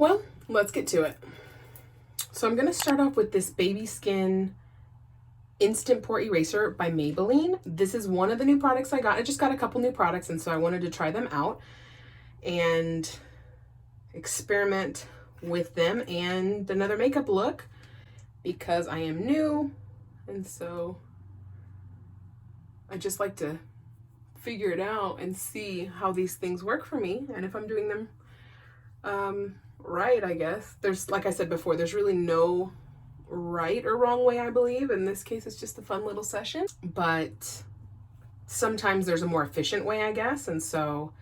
Well, let's get to it. So I'm gonna start off with this Baby Skin Instant Pore Eraser by Maybelline. This is one of the new products I got. I just got a couple new products, and so I wanted to try them out and experiment with them and another makeup look because I am new, and so I just like to figure it out and see how these things work for me and if I'm doing them right, I guess. There's, like I said before, there's really no right or wrong way, I believe. In this case, it's just a fun little session, but sometimes there's a more efficient way, I guess, and so,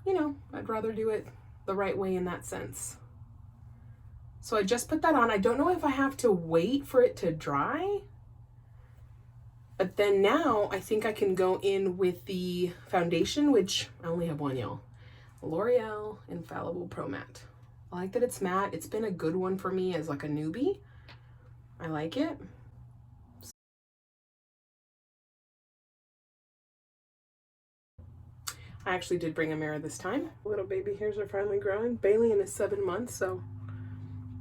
you know, I'd rather do it the right way in that sense. So I just put that on. I don't know if I have to wait for it to dry, but then now I think I can go in with the foundation, which I only have one, y'all. L'Oreal Infallible Pro Matte. I like that it's matte. It's been a good one for me as like a newbie. I like it. I actually did bring a mirror this time. Little baby hairs are finally growing. Bailey is 7 months, so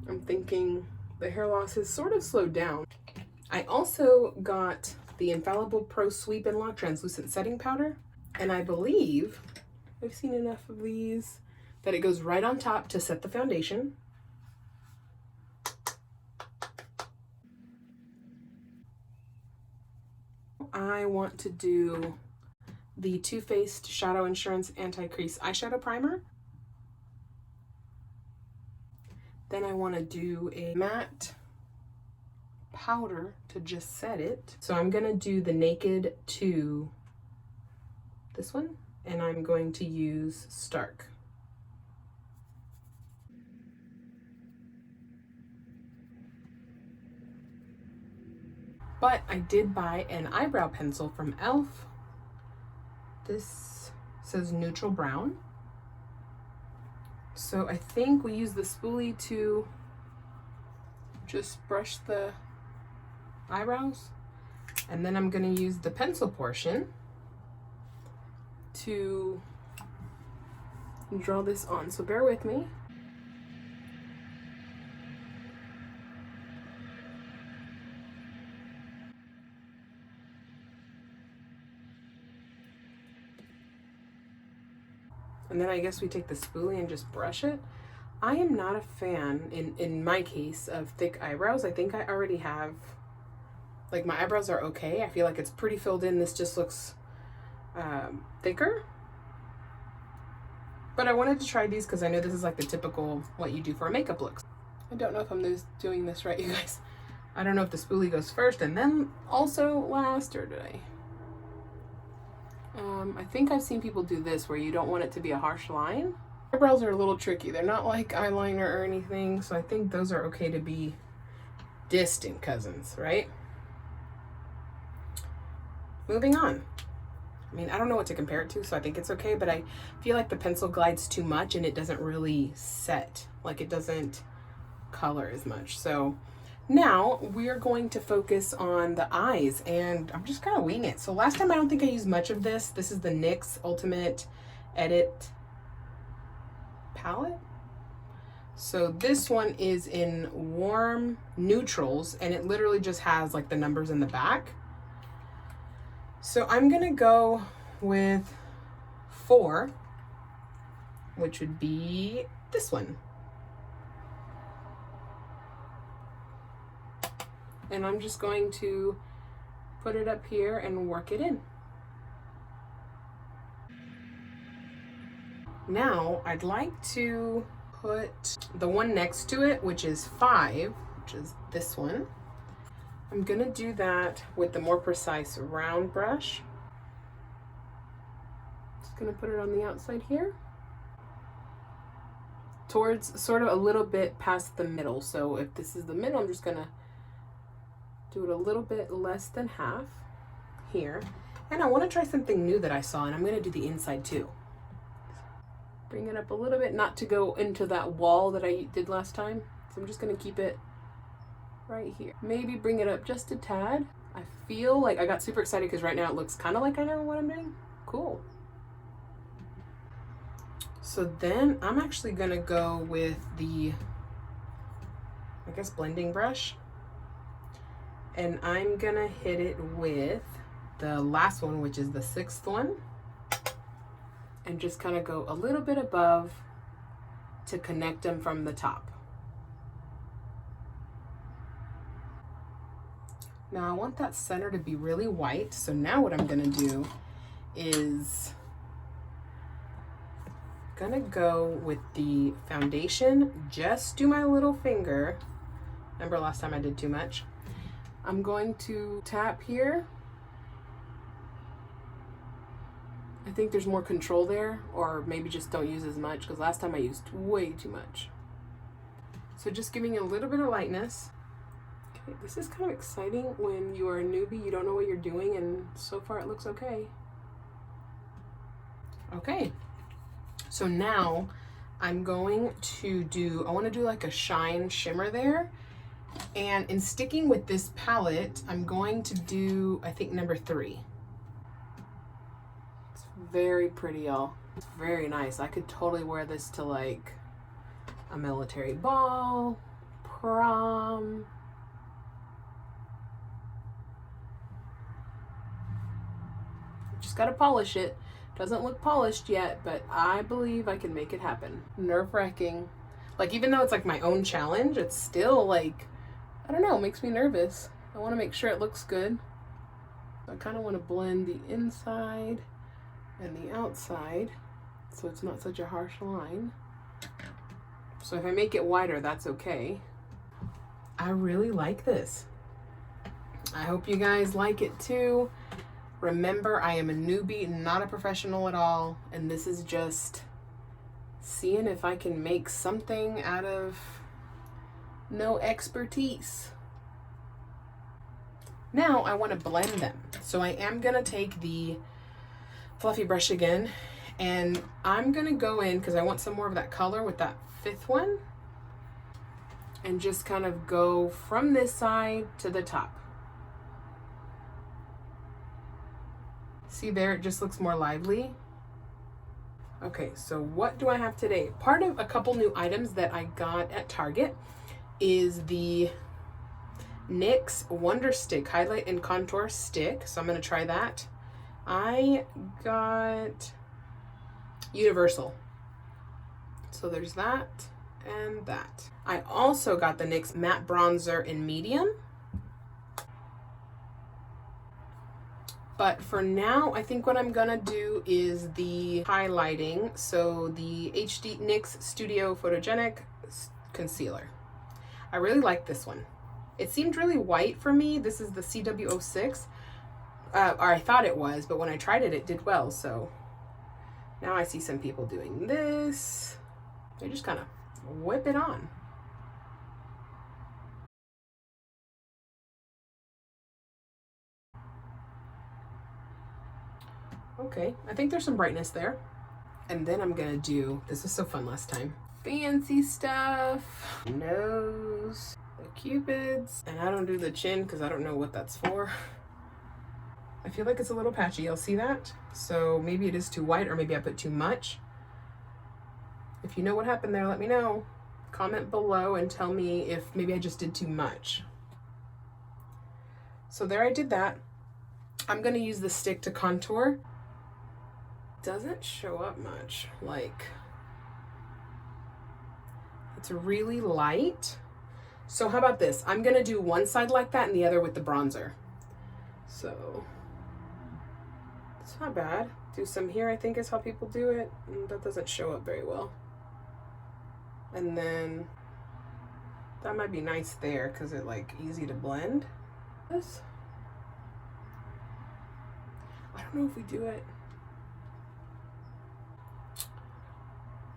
I'm thinking the hair loss has sort of slowed down. I also got the Infallible Pro Sweep and Lock Translucent Setting Powder, and I believe I've seen enough of these that it goes right on top to set the foundation. I want to do the Too Faced Shadow Insurance Anti-Crease Eyeshadow Primer. Then I want to do a matte powder to just set it. So I'm going to do the Naked 2, this one, and I'm going to use Stark. But I did buy an eyebrow pencil from e.l.f. This says Neutral Brown. So I think we use the spoolie to just brush the eyebrows. And then I'm going to use the pencil portion to draw this on. So bear with me. And then I guess we take the spoolie and just brush it. I am not a fan, in my case, of thick eyebrows. I think I already have, like, my eyebrows are okay. I feel like it's pretty filled in. This just looks thicker. But I wanted to try these because I know this is like the typical what you do for a makeup look. I don't know if I'm doing this right, you guys. I don't know if the spoolie goes first and then also last, or did I? I think I've seen people do this where you don't want it to be a harsh line. Eyebrows are a little tricky. They're not like eyeliner or anything, so I think those are okay to be distant cousins, right? Moving on. I mean, I don't know what to compare it to, so I think it's okay, but I feel like the pencil glides too much and it doesn't really set. Like, it doesn't color as much. So now we are going to focus on the eyes, and I'm just gonna wing it. So last time I don't think I used much of this. This is the NYX Ultimate Edit palette. So this one is in warm neutrals, and it literally just has like the numbers in the back. So I'm gonna go with 4, which would be this one. And I'm just going to put it up here and work it in. Now I'd like to put the one next to it, which is 5, which is this one. I'm gonna do that with the more precise round brush. Just gonna put it on the outside here, towards sort of a little bit past the middle. So if this is the middle, I'm just gonna do it a little bit less than half here. And I want to try something new that I saw, and I'm going to do the inside too. Bring it up a little bit, not to go into that wall that I did last time. So I'm just going to keep it right here. Maybe bring it up just a tad. I feel like I got super excited because right now it looks kind of like I know what I'm doing. Cool. So then I'm actually gonna go with the, I guess, blending brush. And I'm gonna hit it with the last one, which is the 6th one. And just kind of go a little bit above to connect them from the top. Now I want that center to be really white. So now what I'm gonna do is gonna go with the foundation, just do my little finger. Remember last time I did too much? I'm going to tap here. I think there's more control there, or maybe just don't use as much, because last time I used way too much. So just giving it a little bit of lightness. Okay, this is kind of exciting when you are a newbie, you don't know what you're doing, and so far it looks okay. Okay, so now I'm going to do, I want to do like a shine shimmer there. And in sticking with this palette, I'm going to do, I think, number 3. It's very pretty, y'all. It's very nice. I could totally wear this to like a military ball, prom. Just gotta polish it. Doesn't look polished yet, but I believe I can make it happen. Nerve-wracking. Like, even though it's like my own challenge, it's still like, I don't know, it makes me nervous. I want to make sure it looks good. I kind of want to blend the inside and the outside so it's not such a harsh line. So if I make it wider, that's okay. I really like this. I hope you guys like it too. Remember, I am a newbie, not a professional at all, and this is just seeing if I can make something out of no expertise. Now I want to blend them. So I am going to take the fluffy brush again, and I'm going to go in, because I want some more of that color with that 5th one, and just kind of go from this side to the top. See there, it just looks more lively. Okay, so what do I have today? Part of a couple new items that I got at Target is the NYX Wonder Stick Highlight and Contour Stick. So I'm going to try that. I got Universal. So there's that and that. I also got the NYX Matte Bronzer in medium. But for now, I think what I'm gonna do is the highlighting. So the NYX Studio Photogenic Concealer. I really like this one. It seemed really white for me. This is the CW06, or I thought it was, but when I tried it, it did well. So now I see some people doing this. They just kind of whip it on. Okay, I think there's some brightness there. And then I'm gonna do, this was so fun last time, fancy stuff, nose, the cupids, and I don't do the chin because I don't know what that's for. I feel like it's a little patchy, you'll see that? So maybe it is too white, or maybe I put too much. If you know what happened there, let me know. Comment below and tell me if maybe I just did too much. So there, I did that. I'm gonna use the stick to contour. Doesn't show up much, like, it's really light. So how about this? I'm gonna do one side like that and the other with the bronzer. So it's not bad. Do some here, I think is how people do it. That doesn't show up very well. And then that might be nice there because it's like easy to blend. This, I don't know if we do it.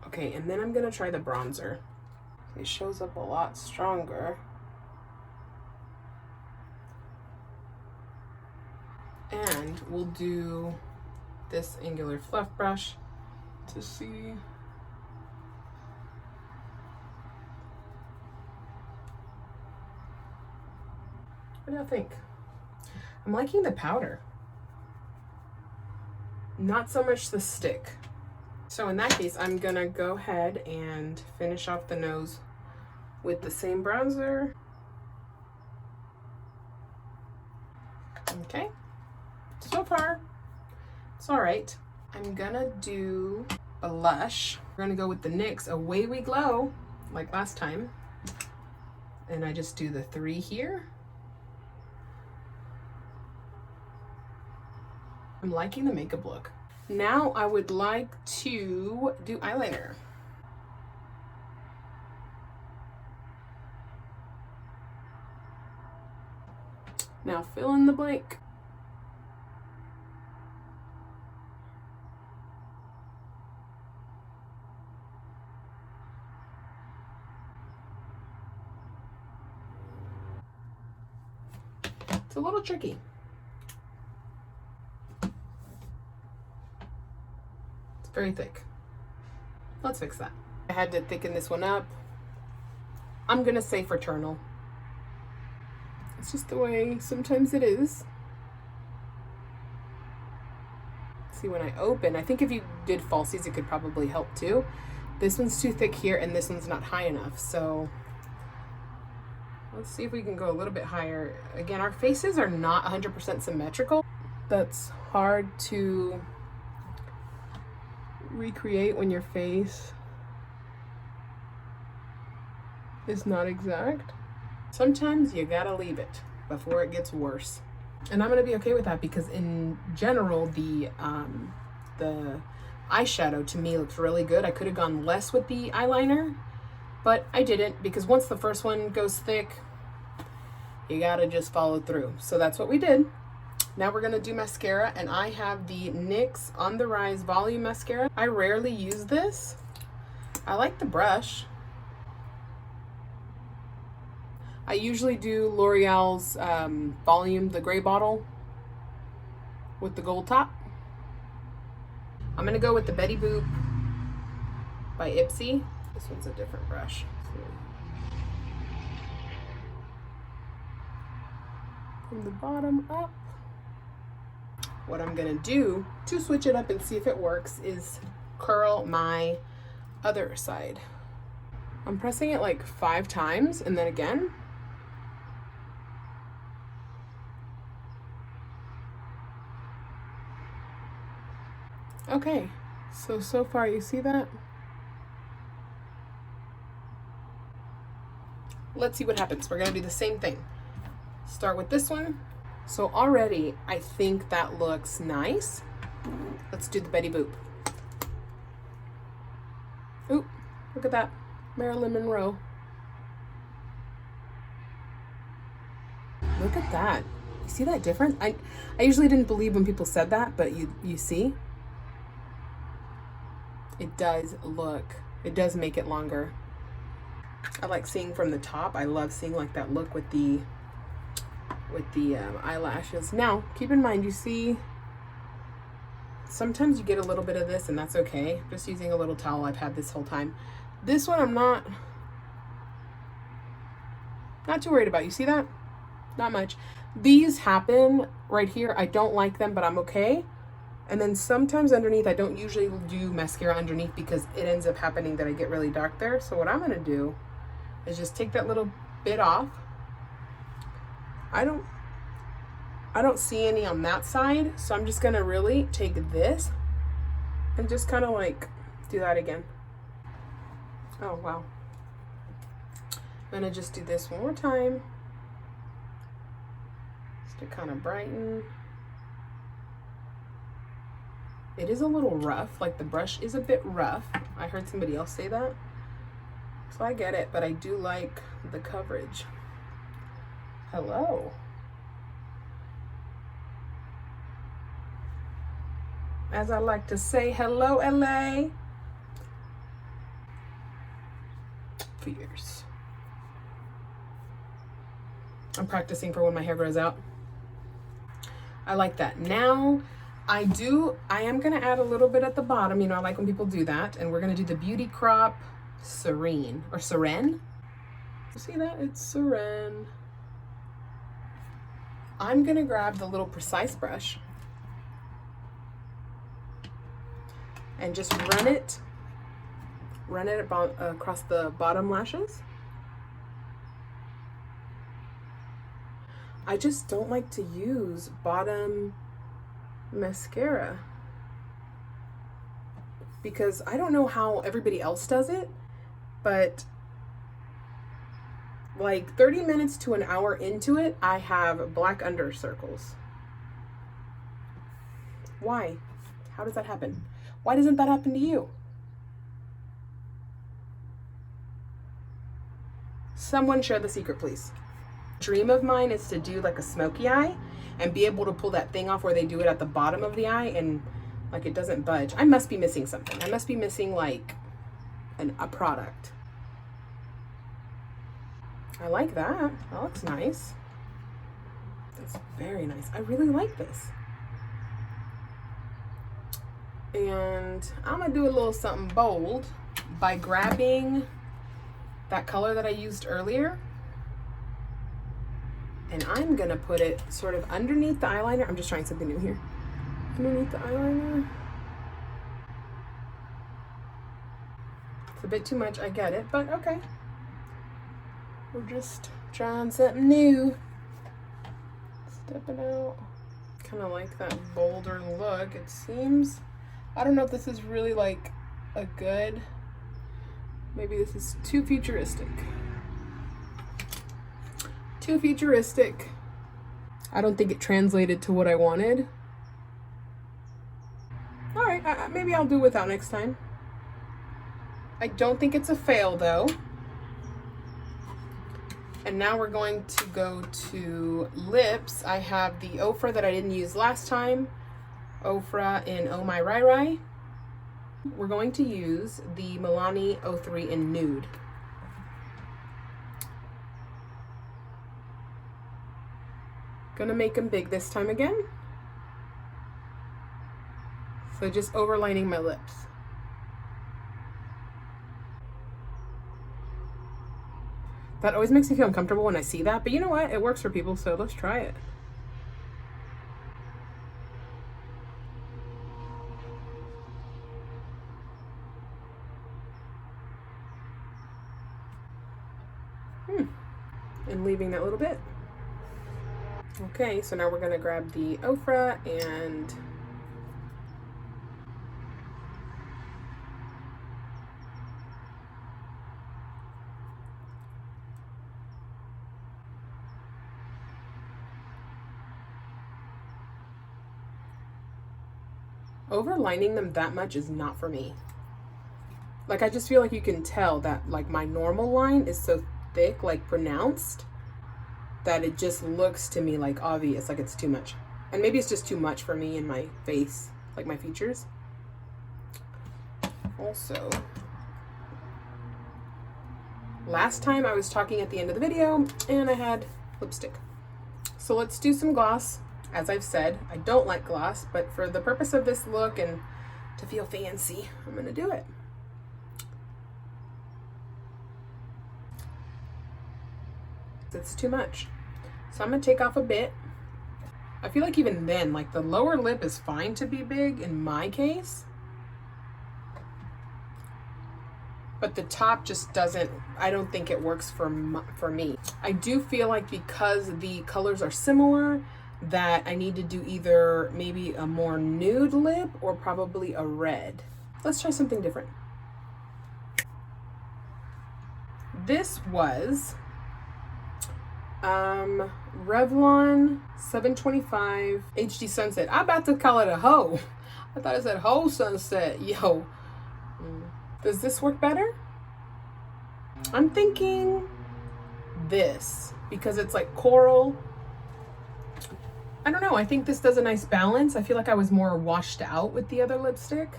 Okay, and then I'm gonna try the bronzer. It shows up a lot stronger. And we'll do this angular fluff brush to see. What do you think? I'm liking the powder. Not so much the stick. So in that case, I'm gonna go ahead and finish off the nose with the same bronzer. Okay, so far, it's all right. I'm gonna do a blush. We're gonna go with the NYX Away We Glow, like last time. And I just do the 3 here. I'm liking the makeup look. Now I would like to do eyeliner. Now fill in the blank. It's a little tricky. It's very thick. Let's fix that. I had to thicken this one up. I'm gonna say fraternal. It's just the way sometimes it is. See, when I open, I think if you did falsies, it could probably help too. This one's too thick here and this one's not high enough, so let's see if we can go a little bit higher. Again, our faces are not 100% symmetrical. That's hard to recreate when your face is not exact. Sometimes you gotta leave it before it gets worse. And I'm gonna be okay with that because in general, the eyeshadow to me looks really good. I could have gone less with the eyeliner, but I didn't because once the first one goes thick, you gotta just follow through. So that's what we did. Now we're gonna do mascara, and I have the NYX On The Rise Volume Mascara. I rarely use this. I like the brush. I usually do L'Oreal's Volume, the gray bottle with the gold top. I'm gonna go with the Betty Boop by Ipsy. This one's a different brush. From the bottom up. What I'm gonna do to switch it up and see if it works is curl my other side. I'm pressing it like 5 times and then again. Okay, so far you see that? Let's see what happens. We're gonna do the same thing. Start with this one. So already I think that looks nice. Let's do the Betty Boop. Ooh, look at that, Marilyn Monroe. Look at that. You see that difference? I usually didn't believe when people said that, but you see? It does make it longer. I like seeing from the top. I love seeing like that look with the eyelashes. Now, keep in mind, you see, sometimes you get a little bit of this and that's okay. Just using a little towel I've had this whole time. This one I'm not too worried about. You see that? Not much. These happen right here. I don't like them, but I'm okay. And then sometimes underneath, I don't usually do mascara underneath because it ends up happening that I get really dark there. So what I'm gonna do is just take that little bit off. I don't see any on that side, so I'm just gonna really take this and just kind of like do that again. Oh wow. I'm gonna just do this one more time just to kind of brighten. It is a little rough, like the brush is a bit rough. I heard somebody else say that, so I get it, but I do like the coverage. Hello. As I like to say, hello LA. Fierce. I'm practicing for when my hair grows out. I like that. Now, I am gonna add a little bit at the bottom. You know, I like when people do that. And we're gonna do the Beauty Crop Serene, or Seren. See that? It's Seren. I'm gonna grab the little Precise brush. and just run it about across the bottom lashes. I just don't like to use bottom mascara because I don't know how everybody else does it, but like 30 minutes to an hour into it, I have black under circles. Why? How does that happen? Why doesn't that happen to you? Someone share the secret, please. Dream of mine is to do like a smoky eye and be able to pull that thing off where they do it at the bottom of the eye and like it doesn't budge. I must be missing something. I must be missing like a product. I like that. That looks nice. That's very nice. I really like this. And I'm gonna do a little something bold by grabbing that color that I used earlier, and I'm gonna put it sort of underneath the eyeliner. I'm just trying something new here. Underneath the eyeliner. It's a bit too much, I get it, but okay. We're just trying something new. Step it out. Kind of like that bolder look, it seems. I don't know if this is really like a good, maybe this is too futuristic. Too futuristic. I don't think it translated to what I wanted. All right, maybe I'll do without next time. I don't think it's a fail though. And now we're going to go to lips. I have the Ofra that I didn't use last time. Ofra in Oh My Rai Rai. We're going to use the Milani 03 in Nude. Gonna make them big this time again. So just overlining my lips. That always makes me feel uncomfortable when I see that, but you know what? It works for people, so let's try it. And leaving that little bit. Okay, so now we're gonna grab the Ofra and overlining them that much is not for me. Like I just feel like you can tell that like my normal line is so thick, like pronounced, that it just looks to me like obvious, like it's too much. And maybe it's just too much for me in my face, like my features. Also, last time I was talking at the end of the video and I had lipstick. So let's do some gloss. As I've said, I don't like gloss, but for the purpose of this look and to feel fancy, I'm gonna do it. It's too much. So I'm gonna take off a bit. I feel like even then, like the lower lip is fine to be big in my case, but the top just doesn't, I don't think it works for me. I do feel like because the colors are similar that I need to do either maybe a more nude lip or probably a red. Let's try something different. This was Revlon 725 HD Sunset. I'm about to call it a hoe. I thought it said hoe sunset. Yo. Does this work better? I'm thinking this because it's like coral. I don't know. I think this does a nice balance. I feel like I was more washed out with the other lipstick.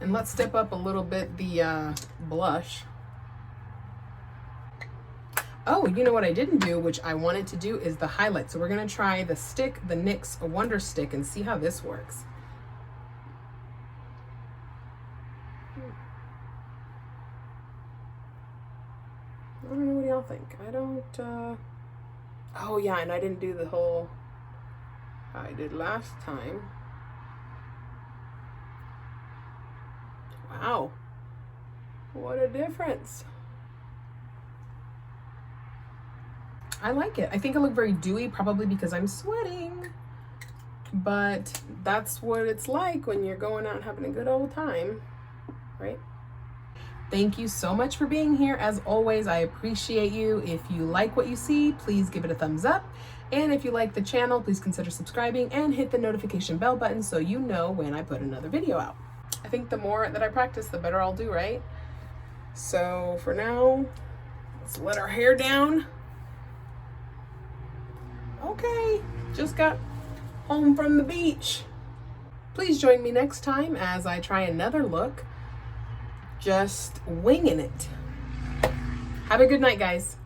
And let's step up a little bit the blush. Oh, you know what I didn't do, which I wanted to do, is the highlight. So we're gonna try the stick, the NYX Wonder Stick, and see how this works. I don't know, what do y'all think? I don't, oh yeah, and I didn't do the whole, I did last time. Wow. What a difference. I like it. I think I look very dewy, probably because I'm sweating. But that's what it's like when you're going out and having a good old time, right? Thank you so much for being here. As always, I appreciate you. If you like what you see, please give it a thumbs up. And if you like the channel, please consider subscribing and hit the notification bell button so you know when I put another video out. I think the more that I practice, the better I'll do, right? So for now, let's let our hair down. Okay, just got home from the beach. Please join me next time as I try another look, just winging it. Have a good night, guys.